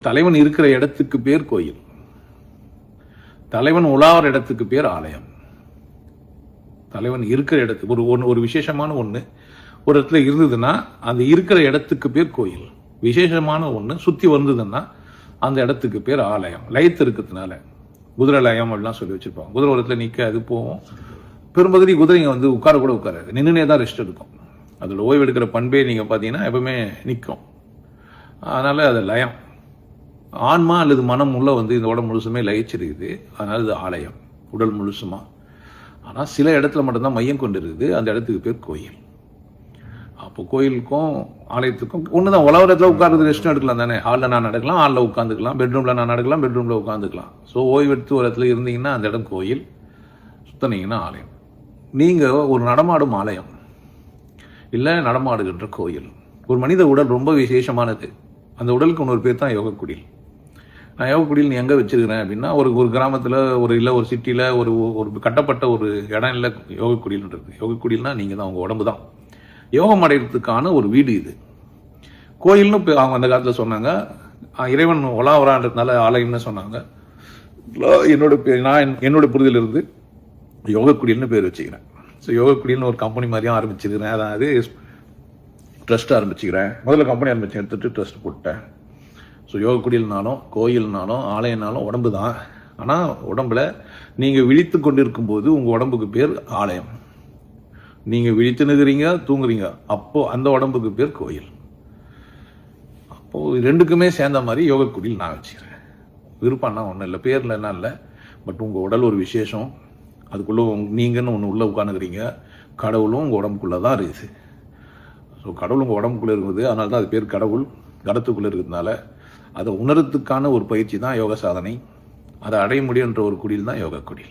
தலைவன் இருக்கிற இடத்துக்கு பேர் கோயில், தலைவன் உலாவற இடத்துக்கு பேர் ஆலயம். தலைவன் இருக்கிற இடத்துக்கு ஒரு விசேஷமான ஒன்று ஒரு இடத்துல இருந்ததுன்னா அந்த இருக்கிற இடத்துக்கு பேர் கோயில். விசேஷமான ஒன்று சுற்றி வந்ததுன்னா அந்த இடத்துக்கு பேர் ஆலயம். லயத்து இருக்கிறதுனால குதிரை லயம் எல்லாம் சொல்லி வச்சிருப்பாங்க. குதிரை ஒரு இடத்துல நிற்க அது போகும். பெரும்பகுதி குதிரைங்க வந்து உட்கார கூட உட்காராது, நின்றுனே தான் ரெஸ்ட் எடுக்கும். அதில் ஓய்வு எடுக்கிற பண்பே நீங்கள் பார்த்தீங்கன்னா எப்பவுமே நிற்கும். அதனால அது லயம். ஆன்மா அல்லது மனம் உள்ள வந்து இந்த உடம்பு முழுசுமே லயிச்சிருக்குது. அதனால இது ஆலயம், உடல் முழுசுமா. ஆனால் சில இடத்துல மட்டும்தான் மையம் கொண்டு இருக்குது, அந்த இடத்துக்கு பேர் கோயில். அப்போ கோயிலுக்கும் ஆலயத்துக்கும் ஒன்று தான். உலகத்தில் உட்கார்றது ரெஸ்ட்டும் எடுக்கலாம் தானே. ஹாலில் நான் நடக்கலாம், ஹாலில் உட்காந்துக்கலாம். பெட்ரூமில் நான் நடக்கலாம், பெட்ரூமில் உட்காந்துக்கலாம். ஸோ ஓய்வு எடுத்து ஒரு இடத்துல இருந்தீங்கன்னா அந்த இடம் கோயில், சுத்தனீங்கன்னா ஆலயம். நீங்கள் ஒரு நடமாடும் ஆலயம் இல்லை நடமாடுகின்ற கோயில். ஒரு மனித உடல் ரொம்ப விசேஷமானது. அந்த உடலுக்கு இன்னொரு பேர் தான் யோகக்குடில். நான் யோகக்குடியில் நீ எங்கே வச்சிருக்கிறேன் அப்படின்னா ஒரு கிராமத்தில் ஒரு சிட்டியில் ஒரு கட்டப்பட்ட ஒரு இடம் இல்லை யோகக்குடில்ன்றது. யோகக்குடில்னா நீங்கள் தான், உங்கள் உடம்பு தான். யோகம் அடைகிறதுக்கான ஒரு வீடு இது. கோயில்னு அவங்க அந்த காலத்தில் சொன்னாங்க. இறைவன் உலாவரான்றதுனால ஆலயம்னு சொன்னாங்க. என்னோட புரிதல் இருந்து யோகக்குடில்னு பேர் வச்சுக்கிறேன். ஸோ யோகக்குடில்னு ஒரு கம்பெனி மாதிரியும் ஆரம்பிச்சுக்கிறேன். அதாவது ட்ரஸ்ட் ஆரம்பிச்சுக்கிறேன். முதல்ல கம்பெனி ஆரம்பிச்சு எடுத்துட்டு ட்ரஸ்ட் போட்டேன். ஸோ யோகக்குடில்னாலும் கோயில்னாலும் ஆலயம்னாலும் உடம்பு தான். ஆனால் உடம்புல நீங்கள் விழித்து கொண்டு இருக்கும்போது உங்கள் உடம்புக்கு பேர் ஆலயம். நீங்கள் விழித்து நிற்கிறீங்க, தூங்குறீங்க, அப்போது அந்த உடம்புக்கு பேர் கோயில். அப்போது ரெண்டுக்குமே சேர்ந்த மாதிரி யோகக்குடில் நான் வச்சுக்கிறேன். விருப்பம்னா ஒன்றும் இல்லை, பேரில் என்ன இல்லை. பட் உங்கள் உடல் ஒரு விசேஷம். அதுக்குள்ளே நீங்கன்னு ஒன்று உள்ளே உட்காந்துக்கிறீங்க. கடவுளும் உங்கள் உடம்புக்குள்ளே தான் இருக்குது. ஸோ கடவுள் உங்கள் உடம்புக்குள்ளே இருக்குது. அதனால தான் அது பேர் கடவுள். கடத்துக்குள்ளே இருக்கிறதுனால அதை உணர்றதுக்கான ஒரு பயிற்சி தான் யோக சாதனை. அதை அடைய முடியுன்ற ஒரு குடில் தான் யோக குடில்.